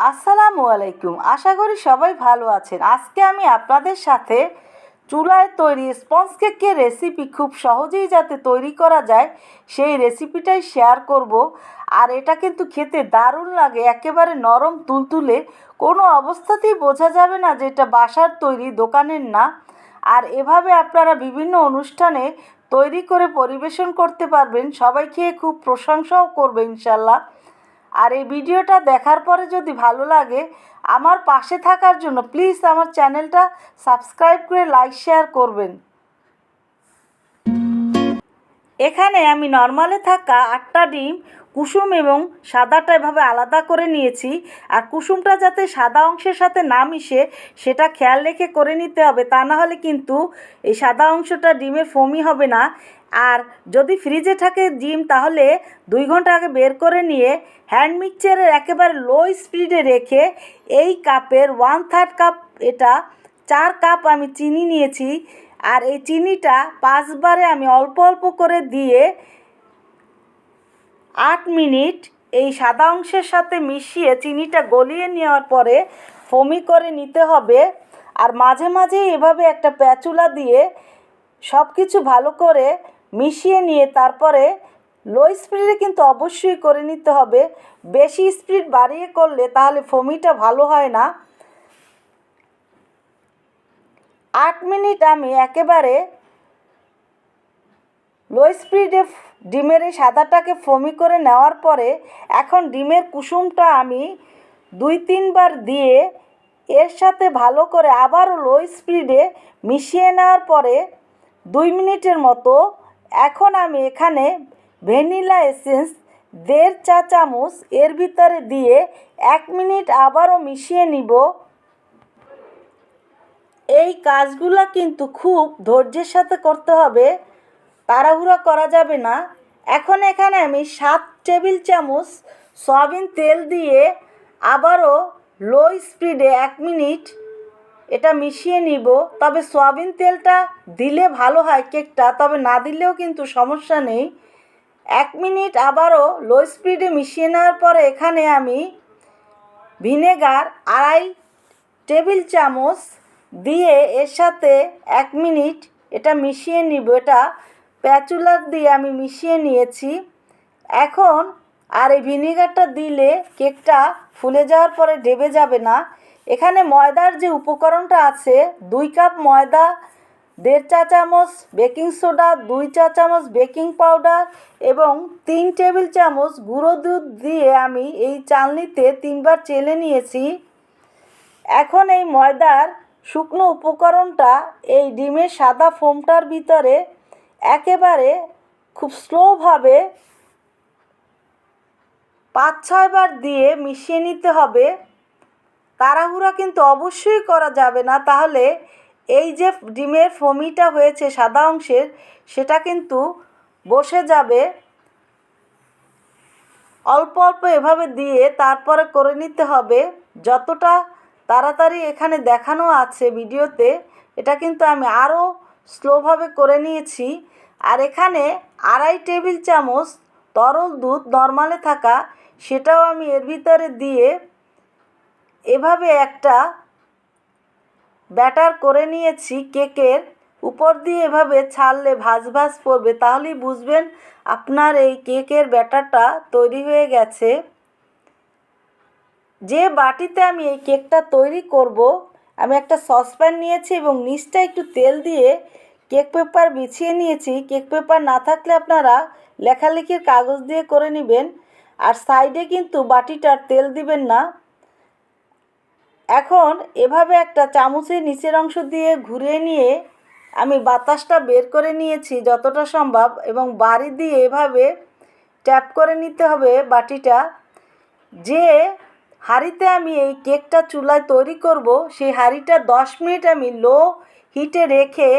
আসসালামু আলাইকুম। আশা করি সবাই ভালো আছেন। আজকে আমি আপনাদের সাথে চুলায় তৈরি স্পঞ্জ কেকের রেসিপি খুব সহজেই যাতে তৈরি করা যায় সেই রেসিপিটাই শেয়ার করব। আর এটা কিন্তু খেতে দারুণ লাগে, একেবারে নরম তুলতুলে, কোনো অবস্থাতেই বোঝা যাবে না যে এটা বাসার তৈরি, দোকানের না। আর এভাবে আপনারা বিভিন্ন অনুষ্ঠানে তৈরি করে পরিবেশন করতে পারবেন, সবাই খেয়ে খুব প্রশংসাও করবে ইনশাল্লাহ। আর এই ভিডিওটা দেখার পরে যদি ভালো লাগে, আমার পাশে থাকার জন্য প্লিজ আমার চ্যানেলটা সাবস্ক্রাইব করে লাইক শেয়ার করবেন। এখানে আমি নর্মালে থাকা 8টা ডিম কুসুম এবং সাদাটা এভাবে আলাদা করে নিয়েছি। আর কুসুমটা যাতে সাদা অংশের সাথে না মিশে সেটা খেয়াল রেখে করে নিতে হবে, তা না হলে কিন্তু এই সাদা অংশটা ডিমের ফোমি হবে না। আর যদি ফ্রিজে থাকে ডিম তাহলে 2 ঘন্টা আগে বের করে নিয়ে হ্যান্ড মিক্সচারের একেবারে লো স্পিডে রেখে এই কাপের 1/3 কাপ, এটা 4 কাপ আমি চিনি নিয়েছি। আর এই চিনিটা 5 বারে আমি অল্প অল্প করে দিয়ে 8 মিনিট এই সাদা অংশের সাথে মিশিয়ে চিনিটা গলিয়ে নেওয়ার পরে ফোমি করে নিতে হবে। আর মাঝে মাঝে এভাবে একটা প্যাচুলা দিয়ে সব কিছু ভালো করে মিশিয়ে নিয়ে তারপরে লো স্পিডে কিন্তু অবশ্যই করে নিতে হবে। বেশি স্পিড বাড়িয়ে করলে তাহলে ফোমিটা ভালো হয় না। 8 মিনিট আমি একেবারে লো স্পিডে ডিমের এই সাদাটাকে ফোমি করে নেওয়ার পরে এখন ডিমের কুসুমটা আমি 2-3 বার দিয়ে এর সাথে ভালো করে আবারও লো স্পিডে মিশিয়ে নেওয়ার পরে 2 মিনিটের মতো এখন আমি এখানে ভ্যানিলা এসেন্স 1.5 চা চামচ এর ভিতরে দিয়ে 1 মিনিট আবারও মিশিয়ে নিব। এই কাজগুলো কিন্তু খুব ধৈর্যের সাথে করতে হবে, তাড়াহুড়ো করা যাবে না। এখন এখানে আমি 7 টেবিল চামচ সয়াবিন তেল দিয়ে আবারও লো স্পিডে 1 মিনিট এটা মিশিয়ে নিব। তবে সয়াবিন তেলটা দিলে ভালো হয় কেকটা, তবে না দিলেও কিন্তু সমস্যা নেই। 1 মিনিট আবারও লো স্পিডে মিশিয়ে নেওয়ার পরে এখানে আমি ভিনেগার 2.5 টেবিল চামচ দিয়ে এর সাথে 1 মিনিট এটা মিশিয়ে নিব। এটা প্যাচুলার দিয়ে আমি মিশিয়ে নিয়েছি। এখন আর এই ভিনেগারটা দিলে কেকটা ফুলে যাওয়ার পরে ডেবে যাবে না। এখানে ময়দার যে উপকরণটা আছে, 2 কাপ ময়দা, 1.5 চা চামচ বেকিং সোডা, 2 চা চামচ বেকিং পাউডার এবং 3 টেবিল চামচ গুঁড়ো দুধ দিয়ে আমি এই চালনিতে 3 বার চেলে নিয়েছি। এখন এই ময়দার শুকনো উপকরণটা এই ডিমের সাদা ফোমটার ভিতরে একেবারে খুব স্লোভাবে 5-6 বার দিয়ে মিশিয়ে নিতে হবে। তাড়াহুড়া কিন্তু অবশ্যই করা যাবে না, তাহলে এই যে ডিমের ফোমিটা হয়েছে সাদা অংশের সেটা কিন্তু বসে যাবে। অল্প অল্প এভাবে দিয়ে তারপরে করে নিতে হবে। যতটা তাড়াতাড়ি এখানে দেখানো আছে ভিডিওতে, এটা কিন্তু আমি আরও স্লোভাবে করে নিয়েছি। আর এখানে 2.5 টেবিল চামচ তরল দুধ নর্মালে থাকা, সেটাও আমি এর ভিতরে দিয়ে এভাবে একটা ব্যাটার করে নিয়েছি। কেকের উপর দিয়ে এভাবে ছাড়লে ভাঁজ ভাঁজ পড়বে, তাহলেই বুঝবেন আপনার এই কেকের ব্যাটারটা তৈরি হয়ে গেছে। যে বাটিতে আমি এই কেকটা তৈরি করব, আমি একটা সসপ্যান নিয়েছি এবং নিচটা একটু তেল দিয়ে কেক পেপার বিছিয়ে নিয়েছি। কেক পেপার না থাকলে আপনারা লেখালেখির কাগজ দিয়ে করে নেবেন। আর সাইডে কিন্তু বাটিটার তেল দিবেন না। এখন এভাবে একটা চামচের নিচের অংশ দিয়ে ঘুরিয়ে নিয়ে আমি বাতাসটা বের করে নিয়েছি যতটা সম্ভব, এবং বাড়ি দিয়ে এভাবে ট্যাপ করে নিতে হবে বাটিটা। যে হাঁড়িতে আমি এই কেকটা চুলায় তৈরি করব, সেই হাঁড়িটা 10 মিনিট আমি লো হিটে রেখে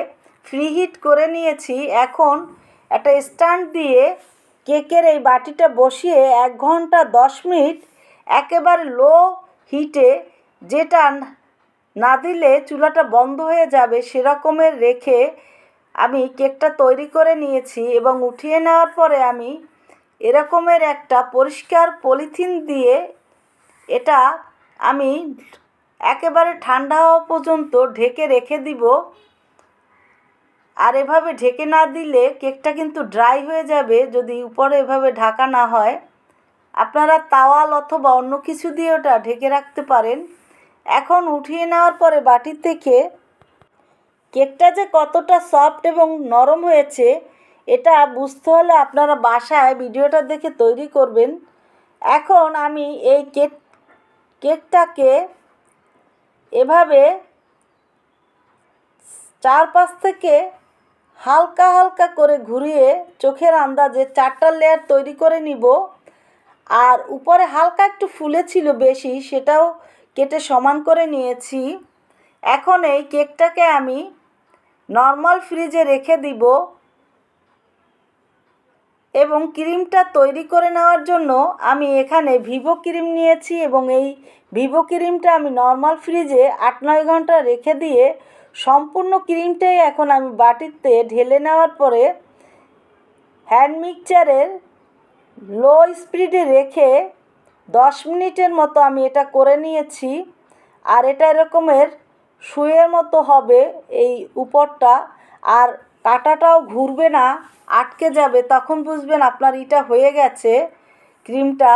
ফ্রি হিট করে নিয়েছি। এখন একটা স্ট্যান্ড দিয়ে কেকের এই বাটিটা বসিয়ে 1 ঘন্টা 10 মিনিট একেবারে লো হিটে, যেটা না দিলে চুলাটা বন্ধ হয়ে যাবে সেরকমের রেখে আমি কেকটা তৈরি করে নিয়েছি। এবং উঠিয়ে নেওয়ার পরে আমি এরকমের একটা পরিষ্কার পলিথিন দিয়ে এটা আমি একেবারে ঠান্ডা হওয়া পর্যন্ত ঢেকে রেখে দিব। আর এভাবে ঢেকে না দিলে কেকটা কিন্তু ড্রাই হয়ে যাবে যদি উপরে এভাবে ঢাকা না হয়। আপনারা তাওয়াল অথবা অন্য কিছু দিয়ে ওটা ঢেকে রাখতে পারেন। এখন উঠিয়ে নেওয়ার পরে বাটি থেকে কেকটা যে কতটা সফট এবং নরম হয়েছে এটা বুঝতে হলে আপনারা বাসায় ভিডিওটা দেখে তৈরি করবেন। এখন আমি এই কেকটাকে এভাবে চারপাশ থেকে হালকা হালকা করে ঘুরিয়ে চোখের আন্দাজে 4টা লেয়ার তৈরি করে নিব। আর উপরে হালকা একটু ফুলেছিল বেশি, সেটাও কেটে সমান করে নিয়েছি। এখন এই কেকটাকে আমি নর্মাল ফ্রিজে রেখে দিব এবং ক্রিমটা তৈরি করে নেওয়ার জন্য আমি এখানে ভিভো ক্রিম নিয়েছি এবং এই ভিভো ক্রিমটা আমি নর্মাল ফ্রিজে 8-9 ঘন্টা রেখে দিয়ে সম্পূর্ণ ক্রিমটাই এখন আমি বাটিতে ঢেলে নেওয়ার পরে হ্যান্ড মিক্সচারের লো স্পিডে রেখে 10 মিনিটের মতো আমি এটা করে নিয়েছি। আর এটা এরকমের সুয়ের মতো হবে এই উপরটা, আর কাঁটাটাও ঘুরবে না, আটকে যাবে, তখন বুঝবেন আপনার এটা হয়ে গেছে ক্রিমটা।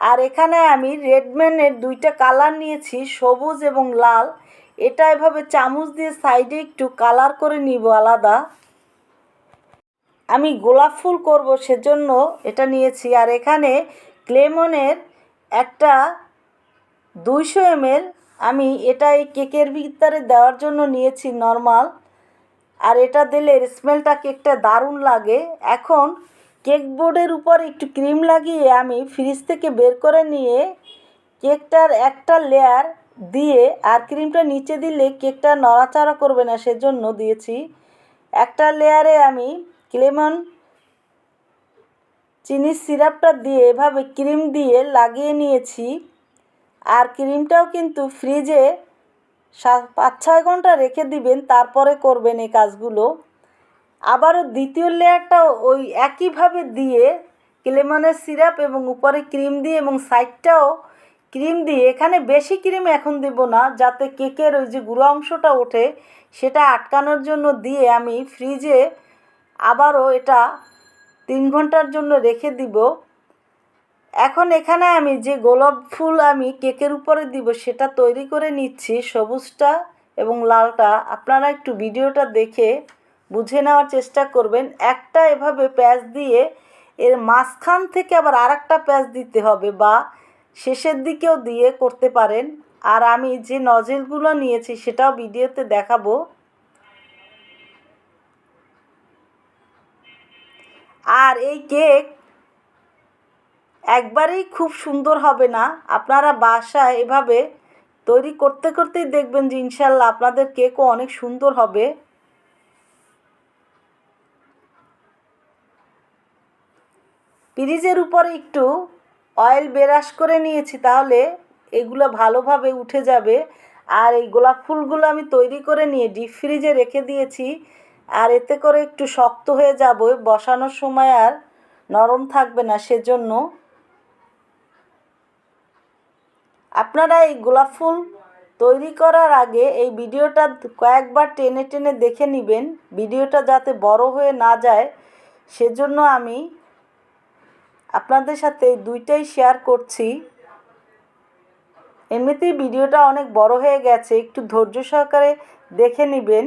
আর এখানে আমি রেডম্যানের 2টা কালার নিয়েছি, সবুজ এবং লাল। এটা এভাবে চামচ দিয়ে সাইডে একটু কালার করে নিব আলাদা। আমি গোলাপ ফুল করব সেজন্য এটা নিয়েছি। আর এখানে ক্লেমনের একটা 200 ml আমি এটা এই কেকের ভিতরে দেওয়ার জন্য নিয়েছি নর্মাল। আর এটা দিলে স্মেলটা কেকটা দারুণ লাগে। এখন কেক বোর্ডের উপর একটু ক্রিম লাগিয়ে আমি ফ্রিজ থেকে বের করে নিয়ে কেকটার একটা লেয়ার দিয়ে, আর ক্রিমটা নিচে দিলে কেকটা নড়াচড়া করবে না সেজন্য দিয়েছি। একটা লেয়ারে আমি ক্লেমন চিনির সিরাপটা দিয়ে এভাবে ক্রিম দিয়ে লাগিয়ে নিয়েছি। আর ক্রিমটাও কিন্তু ফ্রিজে 5-6 ঘন্টা রেখে দিবেন, তারপরে করবেন এই কাজগুলো। আবারও দ্বিতীয় লেয়ারটাও ওই একইভাবে দিয়ে ক্লেমনের সিরাপ এবং উপরে ক্রিম দিয়ে এবং সাইডটাও ক্রিম দিয়ে, এখানে বেশি ক্রিম এখন দেব না যাতে কেকের ওই যে গুঁড়ো অংশটা ওঠে সেটা আটকানোর জন্য দিয়ে আমি ফ্রিজে আবারও এটা 3 ঘন্টার জন্য রেখে দিব। এখন এখানে আমি যে গোলাপ ফুল আমি কেকের উপরে দিব সেটা তৈরি করে নিচ্ছি, সবুজটা এবং লালটা। আপনারা একটু ভিডিওটা দেখে বুঝে নেওয়ার চেষ্টা করবেন। একটা এভাবে প্যাচ দিয়ে এর মাঝখান থেকে আবার আরেকটা প্যাচ দিতে হবে, বা শেষের দিকেও দিয়ে করতে পারেন। আর আমি যে নজেলগুলো নিয়েছি সেটাও ভিডিওতে দেখাবো। আর এই কেক একবারেই খুব সুন্দর হবে না, আপনারা বাসায় এভাবে তৈরি করতে করতেই দেখবেন যে ইনশাল্লাহ আপনাদের কেকও অনেক সুন্দর হবে। ফ্রিজের উপরে একটু অয়েল ব্রাশ করে নিয়েছি, তাহলে এগুলো ভালোভাবে উঠে যাবে। আর এই গোলাপ ফুলগুলো আমি তৈরি করে নিয়ে ডিপ ফ্রিজে রেখে দিয়েছি। আর এতে করে একটু শক্ত হয়ে যাবে, বসানোর সময় আর নরম থাকবে না সেজন্য। আপনারা এই গোলাপ ফুল তৈরি করার আগে এই ভিডিওটা কয়েকবার টেনে টেনে দেখে নেবেন, ভিডিওটা যাতে বড় হয়ে না যায় সেজন্য আমি আপনাদের সাথে এই দুইটাই শেয়ার করছি। এমনিতেই ভিডিওটা অনেক বড় হয়ে গেছে, একটু ধৈর্য সহকারে দেখে নেবেন।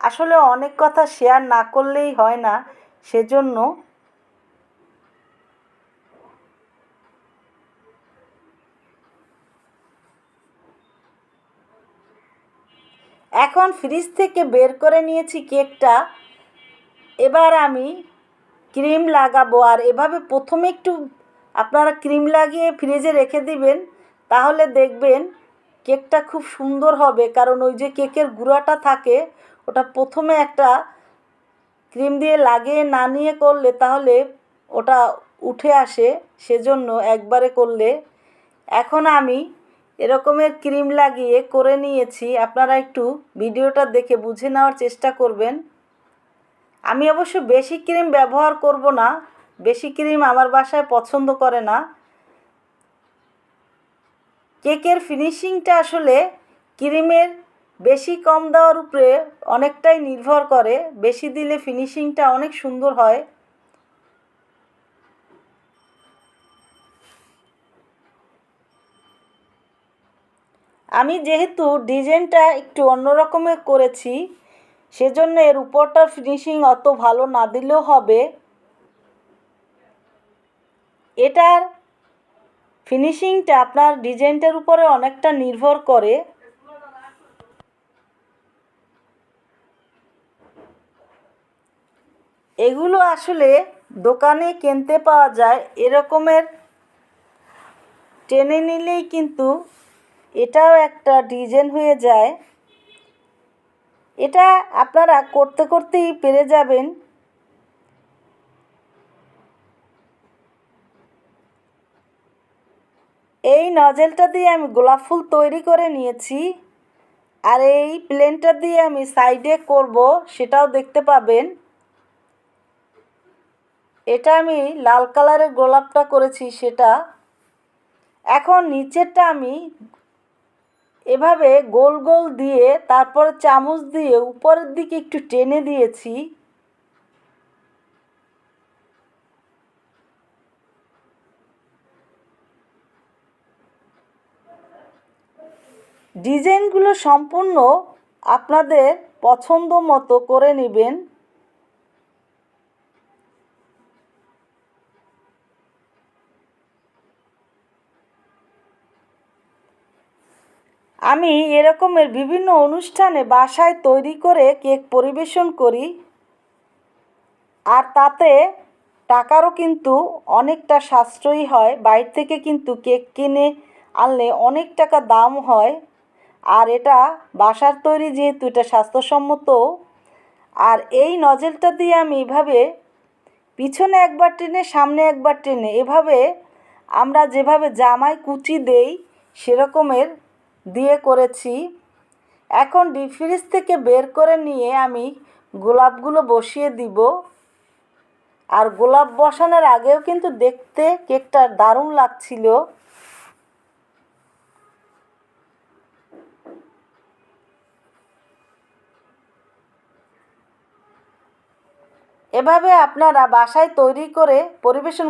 আসলে অনেক কথা শেয়ার না করলেই হয় না সেজন্য। এখন ফ্রিজ থেকে বের করে নিয়েছি কেকটা। এবার আমি ক্রিম লাগাবো। আর এভাবে প্রথমে একটু আপনারা ক্রিম লাগিয়ে ফ্রিজে রেখে দিবেন, তাহলে দেখবেন কেকটা খুব সুন্দর হবে। কারণ ওই যে কেকের গুঁড়াটা থাকে ওটা প্রথমে একটা ক্রিম দিয়ে লাগিয়ে না নিয়ে করলে তাহলে ওটা উঠে আসে, সেজন্য একবারে করলে। এখন আমি এরকমের ক্রিম লাগিয়ে করে নিয়েছি, আপনারা একটু ভিডিওটা দেখে বুঝে নেওয়ার চেষ্টা করবেন। আমি অবশ্য বেশি ক্রিম ব্যবহার করব না, বেশি ক্রিম আমার বাসায় পছন্দ করে না। কেকের ফিনিশিংটা আসলে ক্রিমের বেশি কম দেওয়ার উপরে অনেকটাই নির্ভর করে। বেশি দিলে ফিনিশিংটা অনেক সুন্দর হয়। আমি যেহেতু ডিজাইনটা একটু অন্য রকমের করেছি, সেজন্য এর উপরটার ফিনিশিং অত ভালো না দিলেও হবে। এটার ফিনিশিংটা আপনার ডিজাইনটার উপরে অনেকটা নির্ভর করে। এগুলো আসলে দোকানে কিনতে পাওয়া যায়। এরকমের টেনে নিলেই কিন্তু এটাও একটা ডিজাইন হয়ে যায়। এটা আপনারা করতে করতেই পেরে যাবেন। এই নজেলটা দিয়ে আমি গোলাপ ফুল তৈরি করে নিয়েছি, আর এই প্লেনটা দিয়ে আমি সাইডে করব, সেটাও দেখতে পাবেন। এটা আমি লাল কালারের গোলাপটা করেছি সেটা। এখন নিচেরটা আমি এভাবে গোল গোল দিয়ে তারপরে চামচ দিয়ে উপরের দিকে একটু টেনে দিয়েছি। ডিজাইনগুলো সম্পূর্ণ আপনাদের পছন্দ মতো করে নেবেন। আমি এরকমের বিভিন্ন অনুষ্ঠানে বাসায় তৈরি করে কেক পরিবেশন করি, আর তাতে টাকারও কিন্তু অনেকটা সাশ্রয়ী হয়। বাইরে থেকে কিন্তু কেক কিনে আনলে অনেক টাকা দাম হয়, আর এটা বাসার তৈরি যেহেতু এটা স্বাস্থ্যসম্মত। আর এই নজেলটা দিয়ে আমি এভাবে পিছনে একবার টেনে সামনে একবার টেনে এভাবে আমরা যেভাবে জামায় কুচি দেই সেরকমের দিয়ে করেছি। এখন ডিপ ফ্রিজ থেকে বের করে নিয়ে আমি গোলাপগুলো বসিয়ে দিব। আর গোলাপ বসানোর আগেও কিন্তু দেখতে কেকটা দারুণ লাগছিল। এভাবে আপনারা বাসায় তৈরি করে পরিবেশন